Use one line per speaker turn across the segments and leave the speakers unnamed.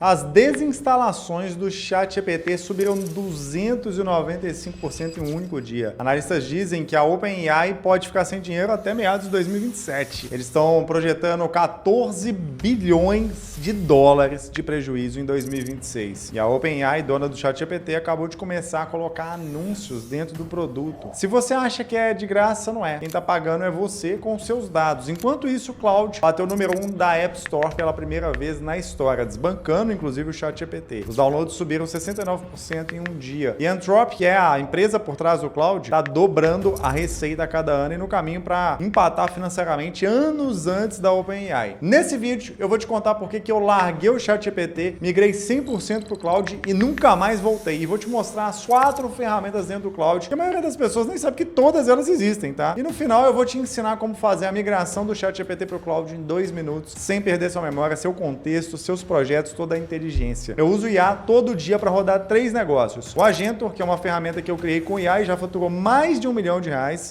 As desinstalações do ChatGPT subiram 295% em um único dia. Analistas dizem que a OpenAI pode ficar sem dinheiro até meados de 2027. Eles estão projetando 14 bilhões de dólares de prejuízo em 2026. E a OpenAI, dona do ChatGPT, acabou de começar a colocar anúncios dentro do produto. Se você acha que é de graça, não é. Quem está pagando é você com seus dados. Enquanto isso, o Claude bateu o número 1 da App Store pela primeira vez na história, desbancando inclusive o ChatGPT. Os downloads subiram 69% em um dia. E a Anthropic, que é a empresa por trás do Claude, está dobrando a receita a cada ano e no caminho para empatar financeiramente anos antes da OpenAI. Nesse vídeo, eu vou te contar por que eu larguei o ChatGPT, migrei 100% para o Claude e nunca mais voltei. E vou te mostrar as 4 ferramentas dentro do Claude, que a maioria das pessoas nem sabe que todas elas existem, tá? E no final eu vou te ensinar como fazer a migração do ChatGPT para o Claude em 2 minutos, sem perder sua memória, seu contexto, seus projetos, toda a inteligência. Eu uso o IA todo dia para rodar 3 negócios. O Agentor, que é uma ferramenta que eu criei com IA e já faturou mais de R$1 milhão.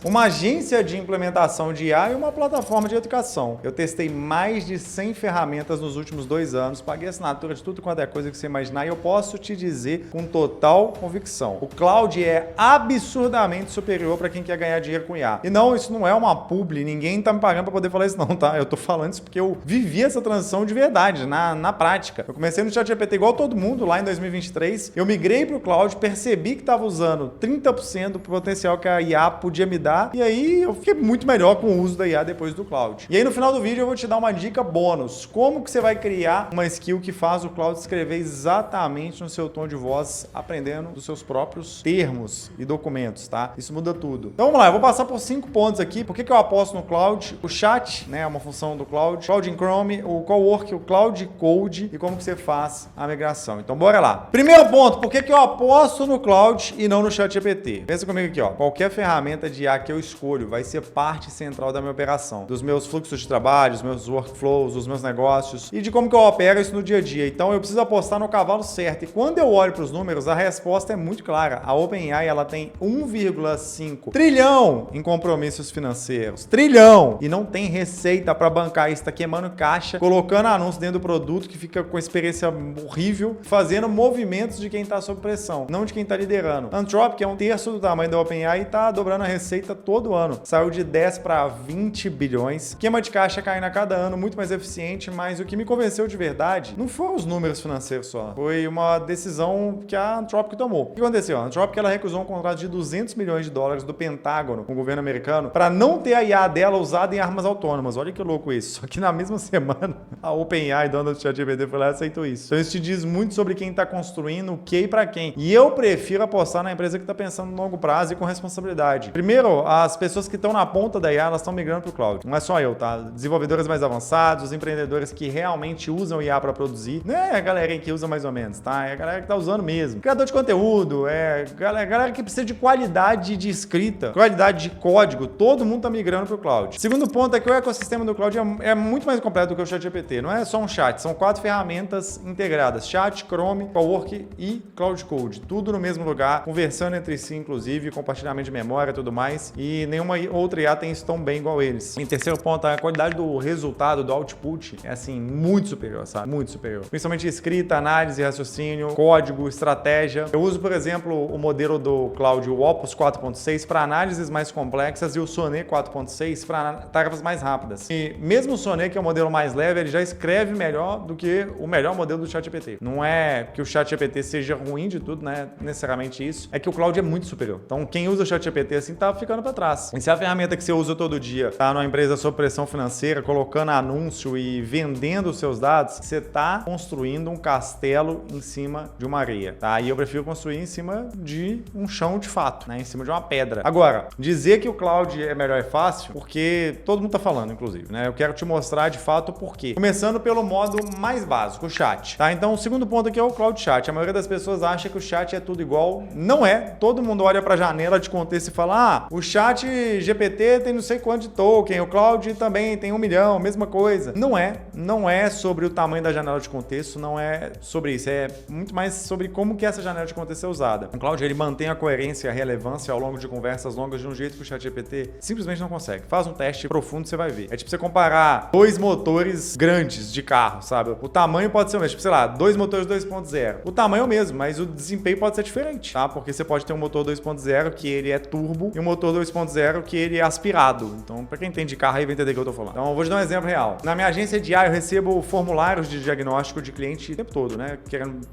Uma agência de implementação de IA e uma plataforma de educação. Eu testei mais de 100 ferramentas nos últimos 2 anos, paguei assinatura de tudo quanto é coisa que você imaginar e eu posso te dizer com total convicção. O Claude é absurdamente superior para quem quer ganhar dinheiro com IA. E não, isso não é uma publi, ninguém tá me pagando para poder falar isso não, tá? Eu tô falando isso porque eu vivi essa transição de verdade, na prática. Eu comecei no ChatGPT igual todo mundo lá em 2023, eu migrei para o Claude, percebi que estava usando 30% do potencial que a IA podia me dar e aí eu fiquei muito melhor com o uso da IA depois do Claude. E aí no final do vídeo eu vou te dar uma dica bônus, como que você vai criar uma skill que faz o Claude escrever exatamente no seu tom de voz, aprendendo dos seus próprios termos e documentos, tá? Isso muda tudo. Então vamos lá, eu vou passar por 5 pontos aqui. Por que eu aposto no Claude? O chat, né, é uma função do Claude. Claude em Chrome, o Cowork, o Claude Code e como que você faz a migração. Então bora lá. Primeiro ponto, por que eu aposto no Claude e não no ChatGPT? Pensa comigo aqui, ó. Qualquer ferramenta de IA que eu escolho vai ser parte central da minha operação, dos meus fluxos de trabalho, dos meus workflows, dos meus negócios e de como que eu opero isso no dia a dia. Então eu preciso apostar no cavalo certo. E quando eu olho para os números, a resposta é muito clara. A OpenAI, ela tem 1,5 trilhão em compromissos financeiros. Trilhão! E não tem receita para bancar isso. Tá queimando caixa, colocando anúncio dentro do produto que fica com experiência horrível, fazendo movimentos de quem está sob pressão, não de quem está liderando. Anthropic é 1/3 do tamanho da OpenAI e está dobrando a receita todo ano. Saiu de 10 para 20 bilhões. Queima de caixa caindo a cada ano, muito mais eficiente, mas o que me convenceu de verdade não foram os números financeiros só. Foi uma decisão que a Anthropic tomou. O que aconteceu? A Anthropic, ela recusou um contrato de $200 milhões do Pentágono com o governo americano para não ter a IA dela usada em armas autônomas. Olha que louco isso. Só que na mesma semana, a OpenAI, dona do ChatGPT, foi lá e aceitou isso. Então isso te diz muito sobre quem está construindo o que e para quem. E eu prefiro apostar na empresa que está pensando no longo prazo e com responsabilidade. Primeiro, as pessoas que estão na ponta da IA, elas estão migrando para o Cloud. Não é só eu, tá? Desenvolvedores mais avançados, os empreendedores que realmente usam IA para produzir. Não é a galera que usa mais ou menos, tá? É a galera que está usando mesmo. Criador de conteúdo, é a galera que precisa de qualidade de escrita, qualidade de código. Todo mundo está migrando para o Cloud. Segundo ponto é que o ecossistema do Cloud é muito mais completo do que o ChatGPT. Não é só um chat, são 4 ferramentas integradas. Chat, Chrome, Cowork e Claude Code. Tudo no mesmo lugar, conversando entre si, inclusive, compartilhamento de memória e tudo mais. E nenhuma outra IA tem isso tão bem igual eles. Em terceiro ponto, a qualidade do resultado, do output, é assim, muito superior, sabe? Muito superior. Principalmente escrita, análise, raciocínio, código, estratégia. Eu uso, por exemplo, o modelo do Claude, o Opus 4.6, para análises mais complexas e o Sonnet 4.6 para tarefas mais rápidas. E mesmo o Sonnet, que é o modelo mais leve, ele já escreve melhor do que o melhor modelo do ChatGPT. Não é que o ChatGPT seja ruim de tudo, né? Necessariamente isso. É que o Claude é muito superior. Então, quem usa o ChatGPT assim tá ficando para trás. E se a ferramenta que você usa todo dia tá numa empresa sob pressão financeira, colocando anúncio e vendendo os seus dados, você tá construindo um castelo em cima de uma areia, tá? E eu prefiro construir em cima de um chão de fato, né? Em cima de uma pedra. Agora, dizer que o Claude é melhor é fácil, porque todo mundo tá falando, inclusive, né? Eu quero te mostrar de fato o porquê. Começando pelo modo mais básico, o chat, tá? Então, o segundo ponto aqui é o Claude Chat. A maioria das pessoas acha que o chat é tudo igual. Não é. Todo mundo olha para a janela de contexto e fala: o chat GPT tem não sei quanto de token, o Claude também tem 1 milhão, mesma coisa. Não é. Não é sobre o tamanho da janela de contexto, não é sobre isso. É muito mais sobre como que essa janela de contexto é usada. O Claude, ele mantém a coerência e a relevância ao longo de conversas longas de um jeito que o chat GPT simplesmente não consegue. Faz um teste profundo, você vai ver. É tipo você comparar 2 motores grandes de carro, sabe? O tamanho pode ser menos, tipo, sei lá, dois motores 2.0. O tamanho é o mesmo, mas o desempenho pode ser diferente, tá? Porque você pode ter um motor 2.0 que ele é turbo e um motor 2.0 que ele é aspirado. Então, pra quem entende de carro aí, vai entender o que eu tô falando. Então, eu vou te dar um exemplo real. Na minha agência de IA, eu recebo formulários de diagnóstico de cliente o tempo todo, né?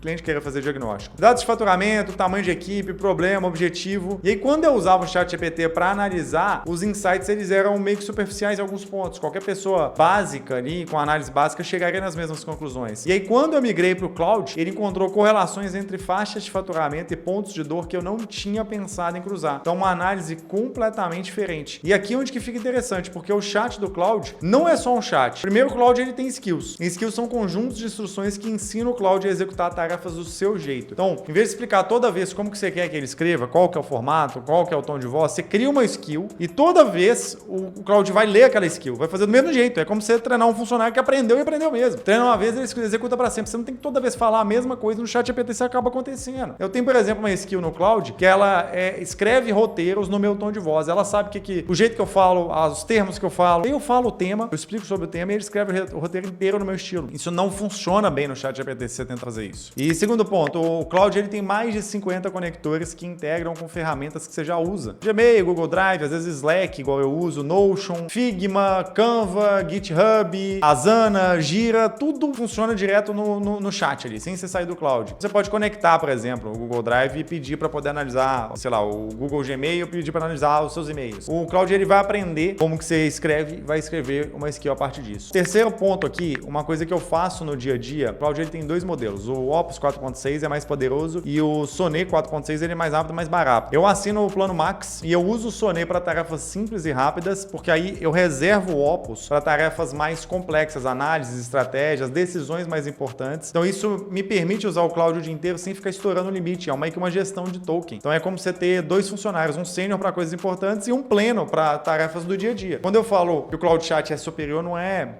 Cliente queira fazer diagnóstico. Dados de faturamento, tamanho de equipe, problema, objetivo. E aí, quando eu usava o ChatGPT para analisar, os insights, eles eram meio que superficiais em alguns pontos. Qualquer pessoa básica ali, com análise básica, chegaria nas mesmas conclusões. E aí, quando eu migrei para o cloud, ele encontrou correlações entre faixas de faturamento e pontos de dor que eu não tinha pensado em cruzar. Então, uma análise completamente diferente. E aqui é onde que fica interessante, porque o chat do cloud não é só um chat. Primeiro, o cloud ele tem skills. E skills são conjuntos de instruções que ensinam o cloud a executar tarefas do seu jeito. Então, em vez de explicar toda vez como que você quer que ele escreva, qual que é o formato, qual que é o tom de voz, você cria uma skill e toda vez o cloud vai ler aquela skill, vai fazer do mesmo jeito. É como você treinar um funcionário que aprendeu e aprendeu mesmo. Treina uma vez, ele executa para sempre. Você não tem que toda vez falar a mesma coisa no chat GPT, isso acaba acontecendo. Eu tenho, por exemplo, uma skill no cloud que ela escreve roteiros no meu tom de voz. Ela sabe o jeito que eu falo, os termos que eu falo. Eu falo o tema, eu explico sobre o tema e ele escreve o roteiro inteiro no meu estilo. Isso não funciona bem no chat GPT se você tenta fazer isso. E segundo ponto, o cloud ele tem mais de 50 conectores que integram com ferramentas que você já usa. Gmail, Google Drive, às vezes Slack, igual eu uso, Notion, Figma, Canva, GitHub, Asana, Gira, tudo funciona direto no chat ali, sem você sair do cloud. Você pode conectar, por exemplo, o Google Drive e pedir para poder analisar, sei lá, o Google Gmail, pedir para analisar os seus e-mails. O cloud ele vai aprender como que você escreve e vai escrever uma skill a partir disso. Terceiro ponto aqui, uma coisa que eu faço no dia a dia, o cloud ele tem dois modelos, o Opus 4.6 é mais poderoso e o Sonnet 4.6 ele é mais rápido e mais barato. Eu assino o plano Max e eu uso o Sonnet para tarefas simples e rápidas, porque aí eu reservo o Opus para tarefas mais complexas, análises, estratégias, decisões mais importantes. Então isso me permite usar o cloud o dia inteiro sem ficar estourando o limite. É meio que uma gestão de token. Então é como você ter dois funcionários, um sênior para coisas importantes e um pleno para tarefas do dia a dia. Quando eu falo que o Cloud Chat é superior, não é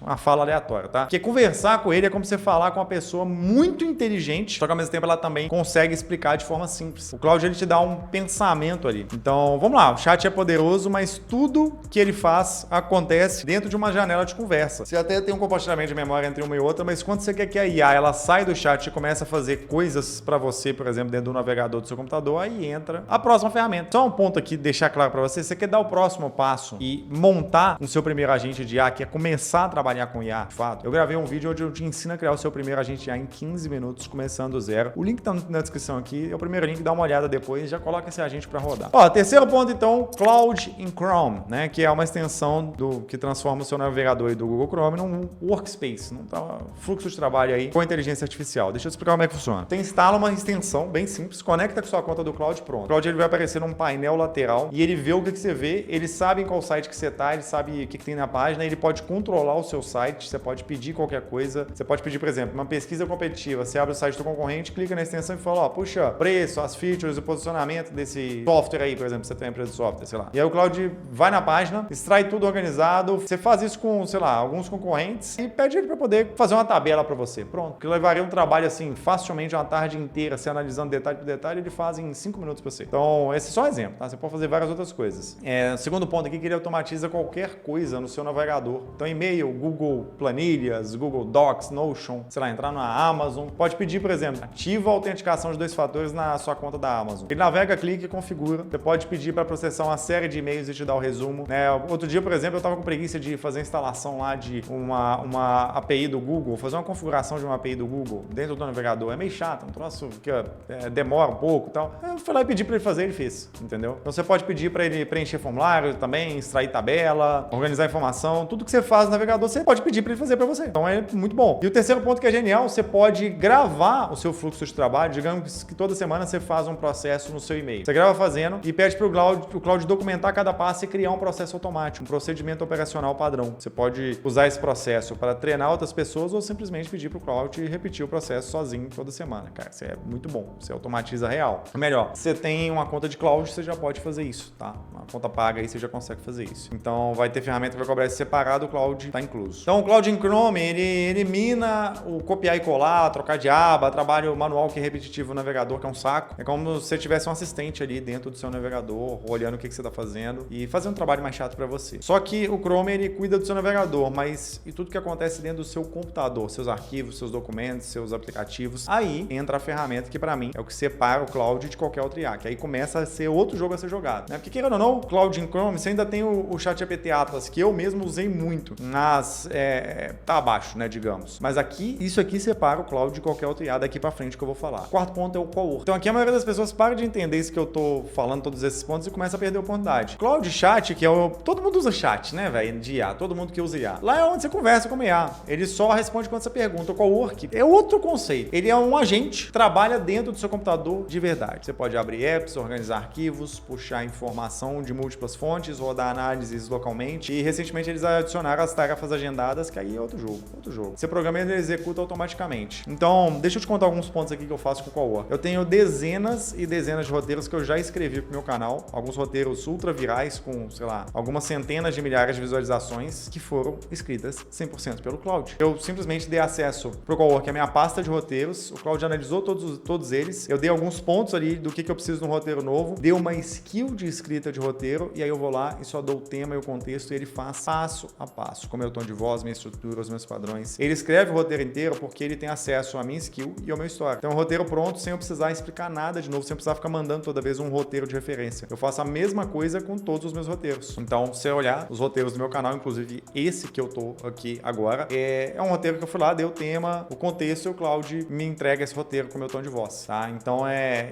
uma fala aleatória, tá? Porque conversar com ele é como você falar com uma pessoa muito inteligente, só que ao mesmo tempo ela também consegue explicar de forma simples. O Cloud ele te dá um pensamento ali. Então, vamos lá, o chat é poderoso, mas tudo que ele faz acontece dentro de uma janela de conversa. Você até tem um compartilhamento de memória entre uma e outra, mas quando você quer que a IA ela sai do chat e começa a fazer coisas para você, por exemplo, dentro do navegador do seu computador, aí entra a próxima ferramenta. Só um ponto aqui, deixar claro para você, você quer dar o próximo passo e montar o seu primeiro agente de IA, que é começar a trabalhar com IA, de fato. Eu gravei um vídeo onde eu te ensino a criar o seu primeiro agente de IA em 15 minutos, começando do zero. O link tá na descrição aqui, é o primeiro link, dá uma olhada depois, já coloca esse agente para rodar. Ó, terceiro ponto então, Cloud in Chrome, né, que é uma extensão que transforma o seu navegador aí do Google Chrome num workspace, num fluxo de trabalho aí com inteligência artificial. Deixa eu te explicar como é que funciona. Você instala uma extensão bem simples, conecta com sua conta do Cloud, pronto. O Cloud ele vai aparecer num painel lateral e ele vê o que você vê, ele sabe em qual site que você tá, ele sabe o que tem na página, ele pode controlar o seu site, você pode pedir qualquer coisa, você pode pedir, por exemplo, uma pesquisa competitiva, você abre o site do concorrente, clica na extensão e fala, ó, puxa, preço, as features, o posicionamento desse software aí, por exemplo, você tem uma empresa de software, sei lá. E aí o Cloud vai na página, extrai tudo organizado, você faz isso com, sei lá, alguns concorrentes e pede ele para poder fazer uma tabela para você. Pronto. Que levaria um trabalho assim, facilmente uma tarde inteira, se analisando detalhe por detalhe, ele faz em 5 minutos para você. Então, esse é só um exemplo, tá? Você pode fazer várias outras coisas. Segundo ponto aqui, que ele automatiza qualquer coisa no seu navegador. Então, e-mail, Google Planilhas, Google Docs, Notion, sei lá, entrar na Amazon. Pode pedir, por exemplo, ativa a autenticação de 2 fatores na sua conta da Amazon. Ele navega, clica e configura. Você pode pedir para processar uma série de e-mails e te dar o resumo. Outro dia, por exemplo, eu estava com preguiça de fazer a instalação lá de uma API do Google, fazer uma configuração de uma API do Google dentro do navegador. É meio chato, um troço que demora um pouco e tal. Eu fui lá e pedi para ele fazer, ele fez, entendeu? Então você pode pedir para ele preencher formulário também, extrair tabela, organizar informação, tudo que você faz no navegador, você pode pedir para ele fazer para você. Então é muito bom. E o terceiro ponto que é genial, você pode gravar o seu fluxo de trabalho, digamos que toda semana você faz um processo no seu e-mail. Você grava fazendo e pede para o Cloud documentar cada passo e criar um processo automático, um procedimento operacional padrão. Você pode usar esse processo para treinar outras pessoas ou simplesmente pedir para o Cloud repetir o processo sozinho toda semana. Cara, isso é muito bom. Você automatiza real. Melhor, você tem uma conta de Cloud, você já pode fazer isso, tá? Uma conta paga aí, você já consegue fazer isso. Então, vai ter ferramenta que vai cobrar isso separado, o Cloud está incluso. Então, o Cloud in Chrome, ele elimina o copiar e colar, trocar de aba, trabalho manual que é repetitivo no navegador, que é um saco. É como se você tivesse um assistente ali dentro do seu navegador, olhando o que você está fazendo e fazendo um trabalho mais chato para você. Só que o Chrome, ele cuida do seu navegador, mas e tudo que acontece dentro do seu computador? computador, seus arquivos, seus documentos, seus aplicativos. Aí entra a ferramenta que para mim é o que separa o cloud de qualquer outro IA, que aí começa a ser outro jogo a ser jogado, né? Porque querendo ou não, o Cloud em Chrome, você ainda tem o ChatGPT Atlas, que eu mesmo usei muito, mas tá abaixo, né, digamos. Mas aqui, isso aqui separa o cloud de qualquer outro IA daqui para frente que eu vou falar. Quarto ponto é o Cowork. Então aqui a maioria das pessoas para de entender isso que eu tô falando, todos esses pontos, e começa a perder a oportunidade. Cloud Chat, que é o... Todo mundo usa chat, né, velho, de IA, todo mundo que usa IA. Lá é onde você conversa com o IA. Ele só responde quando você pergunta. O Cowork é outro conceito. Ele é um agente, trabalha dentro do seu computador de verdade. Você pode abrir apps, organizar arquivos, puxar informação de múltiplas fontes, rodar análises localmente. E recentemente eles adicionaram as tarefas agendadas, que aí é outro jogo. Você programa e ele executa automaticamente. Então, deixa eu te contar alguns pontos aqui que eu faço com o Cowork. Eu tenho dezenas e dezenas de roteiros que eu já escrevi pro meu canal. Alguns roteiros ultra virais com, sei lá, algumas centenas de milhares de visualizações que foram escritas 100% pelo Cloud. Eu simplesmente dei acesso pro Cowork a minha pasta de roteiros. O Cloud analisou todos eles. Eu dei alguns pontos ali do que eu preciso de um roteiro novo. Dei uma skill de escrita de roteiro e aí eu vou lá e só dou o tema e o contexto e ele faz passo a passo, com o meu tom de voz, minha estrutura, os meus padrões. Ele escreve o roteiro inteiro porque ele tem acesso à minha skill e ao meu história. Então, um roteiro pronto sem eu precisar explicar nada de novo, sem eu precisar ficar mandando toda vez um roteiro de referência. Eu faço a mesma coisa com todos os meus roteiros. Então, se você olhar os roteiros do meu canal, inclusive esse que eu tô aqui agora, é um roteiro que eu fui lá, dei o tema, o contexto e o Cloud me entrega esse roteiro com o meu tom de voz, tá? Então, é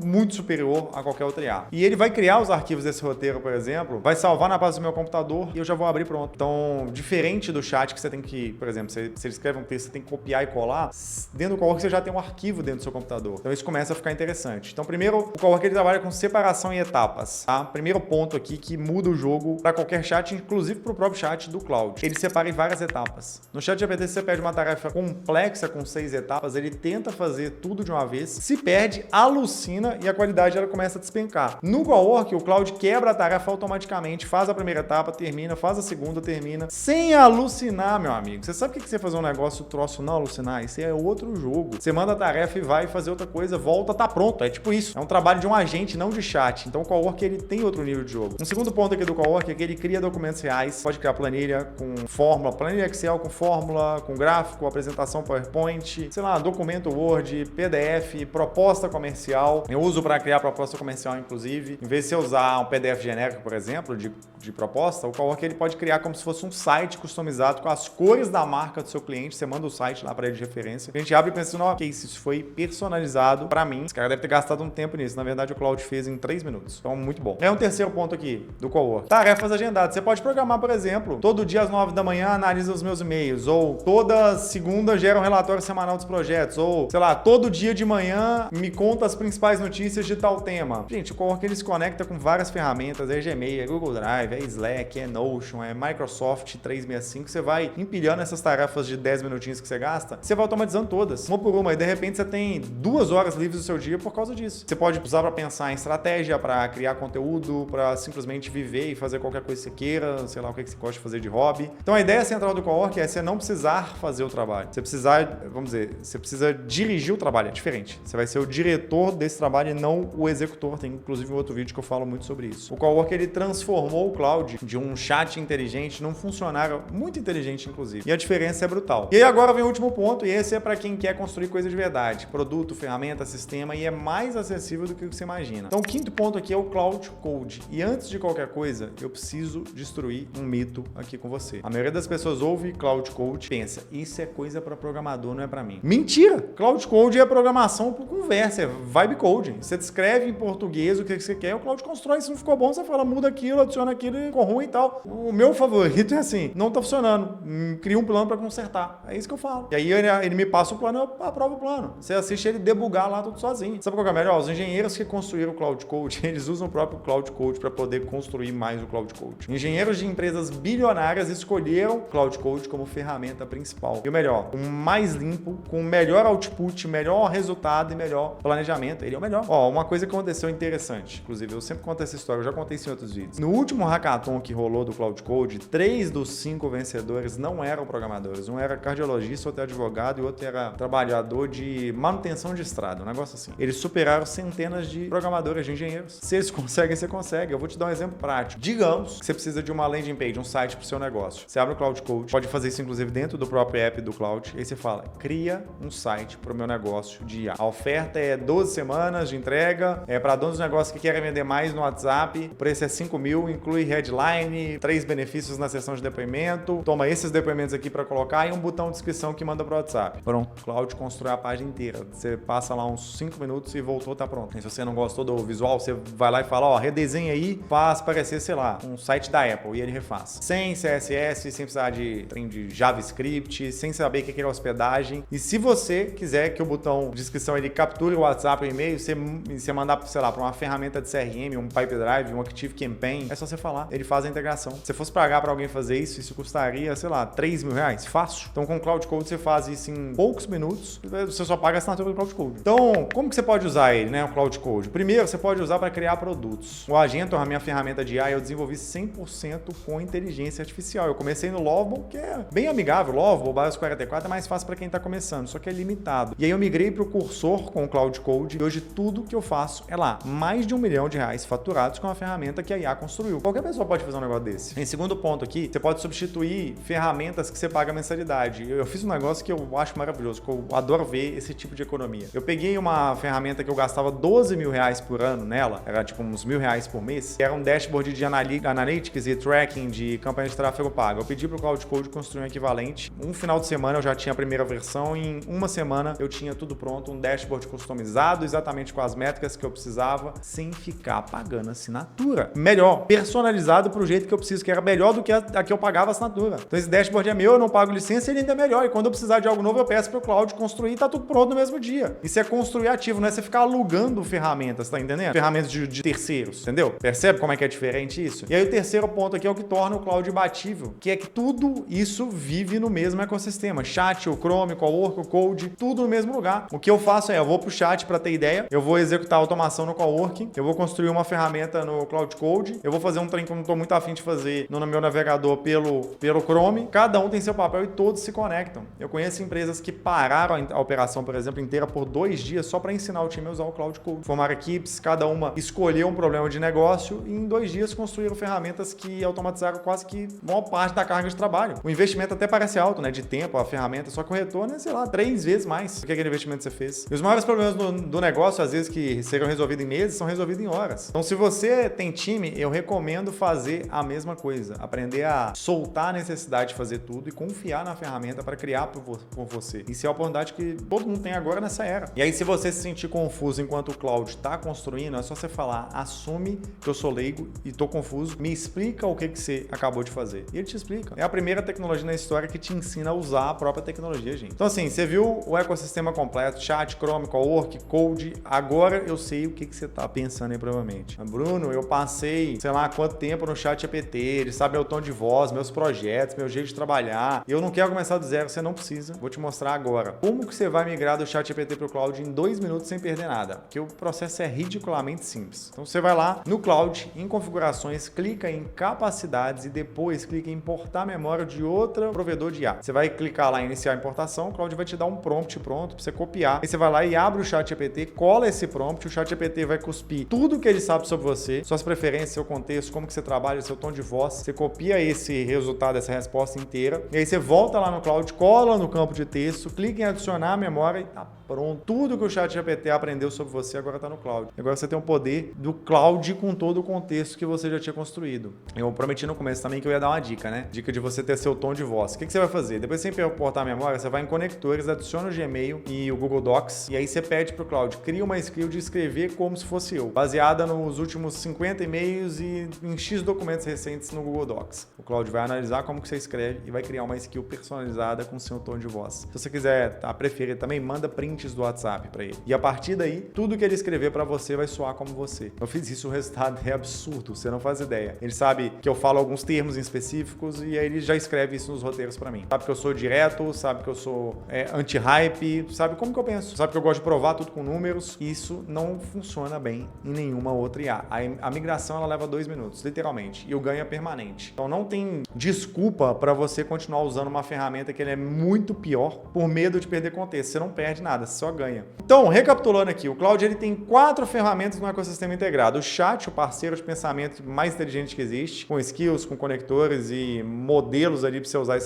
muito superior a qualquer outra IA. E ele vai criar os arquivos desse roteiro, por exemplo, vai salvar na base do meu computador e eu já vou abrir pronto. Então, diferente do chat que você tem que, por exemplo, se ele escreve um texto, você tem que copiar e colar, dentro do Cowork você já tem um arquivo dentro do seu computador. Então, isso começa a ficar interessante. Então, primeiro, o Cowork ele trabalha com separação em etapas, tá? Primeiro ponto aqui que muda o jogo para qualquer chat, inclusive para o próprio chat do Cloud. Ele separa em várias etapas. No ChatGPT, se você pede uma tarefa complexa com 6 etapas, ele tenta fazer tudo de uma vez, se perde, alucina e a qualidade ela começa a despencar. No Cowork, o Cloud quebra a tarefa automaticamente, faz a primeira etapa, termina, faz a segunda, termina, sem alucinar, meu amigo. Você sabe o que você fazer um negócio, o troço não alucinar? Isso é outro jogo. Você manda a tarefa e vai fazer outra coisa, volta, tá pronto. É tipo isso. É um trabalho de um agente, não de chat. Então o Cowork, ele tem outro nível de jogo. Um segundo ponto aqui do Cowork é que ele cria documentos reais, pode criar planilha com fórmula, planilha Excel com fórmula, com gráfico, apresentação PowerPoint, sei lá, documento Word, PDF, proposta comercial. Eu uso para criar proposta comercial, inclusive. Em vez de você usar um PDF genérico, por exemplo, de proposta, o Cowork ele pode criar como se fosse um site customizado com as cores da marca do seu cliente. Você manda o site lá para ele de referência. A gente abre e pensa, ok, isso foi personalizado para mim. Esse cara deve ter gastado um tempo nisso. Na verdade, o Cloud fez em 3 minutos. Então, muito bom. É um terceiro ponto aqui do Cowork. Tarefas agendadas. Você pode programar, por exemplo, todo dia às 9 da manhã analisa os meus e-mails, ou toda segunda gera um relatório semanal dos projetos, ou, sei lá, todo dia de manhã me conta as principais notícias de tal tema. Gente, o Cowork ele se conecta com várias ferramentas, é Gmail, é Google Drive, é Slack, é Notion, é Microsoft 365, você vai empilhando essas tarefas de 10 minutinhos que você gasta, você vai automatizando todas, uma por uma, e de repente você tem 2 horas livres do seu dia por causa disso. Você pode usar para pensar em estratégia, para criar conteúdo, para simplesmente viver e fazer qualquer coisa que você queira, sei lá o que você gosta de fazer de hobby. Então a ideia central do Cowork é você não precisar fazer o trabalho. Você precisar, vamos dizer, você precisa dirigir o trabalho, é diferente. Você vai ser o diretor desse trabalho e não o executor. Tem inclusive um outro vídeo que eu falo muito sobre isso. O Cowork ele transformou o Cloud de um chat inteligente num funcionário muito inteligente, inclusive. E a diferença é brutal. E aí agora vem o último ponto, e esse é para quem quer construir coisa de verdade. Produto, ferramenta, sistema, e é mais acessível do que você imagina. Então o quinto ponto aqui é o Cloud Code. E antes de qualquer coisa, eu preciso destruir um mito aqui com você. A maioria das pessoas ouve Cloud Code, pensa, isso é coisa para programador, não é para mim. Mentira! Cloud Code é programação por conversa, é vibe coding. Você descreve em português o que você quer, o Cloud constrói. Se não ficou bom, você fala, muda aquilo, adiciona aquilo e ficou ruim e tal. O meu favorito é assim, não tá funcionando, cria um plano para consertar. É isso que eu falo. E aí ele me passa o plano, eu aprovo o plano. Você assiste ele debugar lá tudo sozinho. Sabe qual que é melhor? Os engenheiros que construíram o Cloud Code, eles usam o próprio Cloud Code para poder construir mais o Cloud Code. Engenheiros de empresas bilionárias escolheram o Cloud Code como ferramenta principal. E o melhor, o mais limpo, com melhor output, melhor resultado e melhor planejamento. Ele é o melhor. Ó, uma coisa que aconteceu interessante, inclusive, eu sempre conto essa história, eu já contei isso em outros vídeos. No último hackathon que rolou do Cloud Code, 3 dos 5 vencedores não eram programadores. Um era cardiologista, outro era advogado e outro era trabalhador de manutenção de estrada, um negócio assim. Eles superaram centenas de programadores, de engenheiros. Se eles conseguem, você consegue. Eu vou te dar um exemplo prático. Digamos que você precisa de uma landing page, um site para o seu negócio. Você abre o Cloud Code, pode fazer isso inclusive dentro do próprio próprio app do Cloud. E aí você fala, cria um site para o meu negócio de IA. A oferta é 12 semanas de entrega, é para donos de negócio que querem vender mais no WhatsApp, o preço é 5 mil, inclui headline, 3 benefícios na sessão de depoimento, toma esses depoimentos aqui para colocar e um botão de inscrição que manda para o WhatsApp. Pronto, o Cloud constrói a página inteira. Você passa lá uns 5 minutos e voltou, tá pronto. E se você não gostou do visual, você vai lá e fala, ó, redesenha aí, faz parecer, sei lá, um site da Apple, e ele refaz. Sem CSS, sem precisar de JavaScript, sem saber o que é hospedagem. E se você quiser que o botão de inscrição ele capture o WhatsApp ou e-mail, você mandar, sei lá, para uma ferramenta de CRM, um Pipedrive, um ActiveCampaign, é só você falar, ele faz a integração. Se fosse pagar para alguém fazer isso custaria, sei lá, 3 mil reais, fácil. Então com o Cloud Code você faz isso em poucos minutos, você só paga a assinatura do Cloud Code. Então, como que você pode usar ele, né, o Cloud Code? Primeiro, você pode usar para criar produtos. O Agentor, a minha ferramenta de AI, eu desenvolvi 100% com inteligência artificial. Eu comecei no Lovable, que é bem amigável. Lovable, Bios 44 é mais fácil para quem está começando, só que é limitado. E aí eu migrei para o Cursor com o Cloud Code e hoje tudo que eu faço é lá. Mais de R$1 milhão faturados com a ferramenta que a IA construiu. Qualquer pessoa pode fazer um negócio desse. Em segundo ponto aqui, você pode substituir ferramentas que você paga mensalidade. Eu fiz um negócio que eu acho maravilhoso, que eu adoro ver esse tipo de economia. Eu peguei uma ferramenta que eu gastava 12 mil reais por ano nela, era tipo uns R$1.000 por mês, que era um dashboard de analytics e tracking de campanha de tráfego pago. Eu pedi para o Cloud Code construir um equivalente. Um final de semana eu já tinha a primeira versão, e em uma semana eu tinha tudo pronto, um dashboard customizado, exatamente com as métricas que eu precisava, sem ficar pagando assinatura. Melhor, personalizado pro jeito que eu preciso, que era melhor do que a que eu pagava assinatura. Então esse dashboard é meu, eu não pago licença, ele ainda é melhor. E quando eu precisar de algo novo, eu peço pro Cloud construir e tá tudo pronto no mesmo dia. Isso é construir ativo, não é você ficar alugando ferramentas, tá entendendo? Ferramentas de terceiros, entendeu? Percebe como é que é diferente isso? E aí o terceiro ponto aqui é o que torna o Cloud imbatível, que é que tudo isso vive no mesmo ecossistema. Chat, o Chrome, o Cowork, o Code, tudo no mesmo lugar. O que eu faço é, eu vou pro chat para ter ideia, eu vou executar a automação no Coworking, eu vou construir uma ferramenta no Cloud Code, eu vou fazer um trem que eu não tô muito afim de fazer no meu navegador pelo Chrome. Cada um tem seu papel e todos se conectam. Eu conheço empresas que pararam a operação, por exemplo, inteira por 2 dias só para ensinar o time a usar o Cloud Code. Formaram equipes, cada uma escolheu um problema de negócio e em 2 dias construíram ferramentas que automatizaram quase que uma parte da carga de trabalho. O investimento até parece alto, né, de tempo, a ferramenta, só que o retorno é, sei lá, 3 vezes mais do que aquele investimento que você fez. E os maiores problemas do negócio, às vezes, que seriam resolvidos em meses, são resolvidos em horas. Então, se você tem time, eu recomendo fazer a mesma coisa. Aprender a soltar a necessidade de fazer tudo e confiar na ferramenta para criar por você. Isso é a oportunidade que todo mundo tem agora nessa era. E aí, se você se sentir confuso enquanto o Cloud está construindo, é só você falar, assume que eu sou leigo e estou confuso, me explica o que você acabou de fazer. E ele te explica. É a primeira tecnologia na história que te ensina a usar a própria tecnologia, gente. Então, assim, você viu o ecossistema completo, chat, Chrome, Cowork, Code. Agora eu sei o que você está pensando aí, provavelmente. Bruno, eu passei, sei lá, quanto tempo no ChatGPT, ele sabe meu tom de voz, meus projetos, meu jeito de trabalhar. Eu não quero começar do zero, você não precisa. Vou te mostrar agora. Como que você vai migrar do ChatGPT para o Cloud em 2 minutos sem perder nada? Porque o processo é ridiculamente simples. Então você vai lá no Cloud, em configurações, clica em capacidades e depois clica em importar memória de outro provedor de IA. Você vai clicar lá em iniciar a importação, o Cloud vai te dar um prompt pronto para você copiar. Aí você vai lá e abre o ChatGPT, cola esse prompt, o ChatGPT vai cuspir tudo que ele sabe sobre você, suas preferências, seu contexto, como que você trabalha, seu tom de voz. Você copia esse resultado, essa resposta inteira, e aí você volta lá no Cloud, cola no campo de texto, clica em adicionar a memória e tá pronto. Tudo que o ChatGPT aprendeu sobre você agora está no Cloud. Agora você tem o poder do Cloud com todo o contexto que você já tinha construído. Eu prometi no começo também que eu ia dar uma dica, né? Dica de você ter seu tom de voz. O que você vai fazer? Depois de você importar a memória, você vai em conectores, adiciona o Gmail e o Google Docs, e aí você pede para o Cloud, cria uma skill de escrever como se fosse eu, baseada nos últimos 50 e-mails e em X documentos recentes no Google Docs. O Cloud vai analisar como que você escreve e vai criar uma skill personalizada com seu tom de voz. Se você quiser preferir também, manda prints do WhatsApp para ele. E a partir daí, tudo que ele escrever para você vai soar como você. Eu fiz isso, o resultado é absurdo, você não faz ideia. Ele sabe que eu falo alguns termos em específicos e aí ele já escreve isso nos roteiros para mim. Sabe que eu sou direto, sabe que eu sou anti-hype, sabe como que eu penso, sabe que eu gosto de provar tudo com números. Isso não funciona bem em nenhuma outra IA. A migração ela leva 2 minutos, literalmente, e o ganho é permanente. Então não tem desculpa para você continuar usando uma ferramenta que ele é muito pior por medo de perder contexto. Você não perde nada, você só ganha. Então, recapitulando aqui, o Cloud ele tem 4 ferramentas no ecossistema integrado. O chat, o parceiro de pensamento mais inteligente que existe, com skills, com conectores e modelos ali para você usar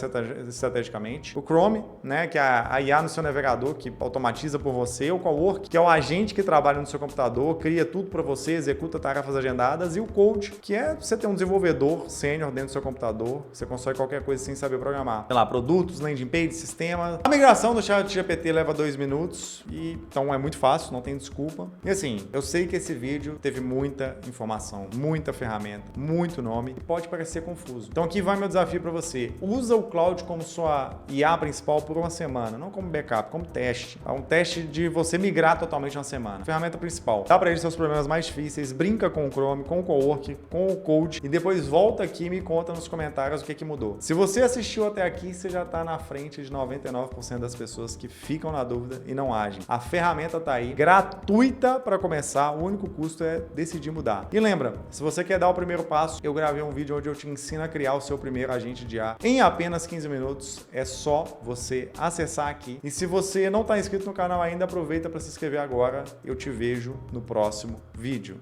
estrategicamente. O Chrome, né, que é a IA no seu navegador, que automatiza por você. O Cowork, que é o agente que trabalha no seu computador, cria tudo para você, executa tarefas agendadas. E o Code, que é você ter um desenvolvedor sênior dentro do seu computador, você constrói qualquer coisa sem saber programar. Sei lá, produtos, landing page, sistema. A migração do ChatGPT leva 2 minutos, e então é muito fácil, não tem desculpa. E assim, eu sei que esse vídeo teve muita informação, muita ferramenta, muito nome, e pode parecer confuso. Então aqui vai meu desafio para você. Usa o Cloud como sua IA principal por uma semana, não como backup, como teste. É um teste de você migrar totalmente uma semana. Ferramenta principal. Dá para ele seus problemas mais difíceis, brinca com o Chrome, com o Cowork, com o Code, e depois volta aqui e me conta nos comentários o que mudou. Se você assistiu até aqui, você já está na frente de 99% das pessoas que ficam na dúvida e não agem. A ferramenta está aí, gratuita para começar, o único custo é decidir mudar. E lembra, se você quer dar o primeiro passo, eu gravei um vídeo onde eu te ensino a criar o seu primeiro agente de IA em apenas 15 minutos. É só você acessar aqui. E se você não está inscrito no canal ainda, aproveita para se inscrever agora. Eu te vejo no próximo vídeo.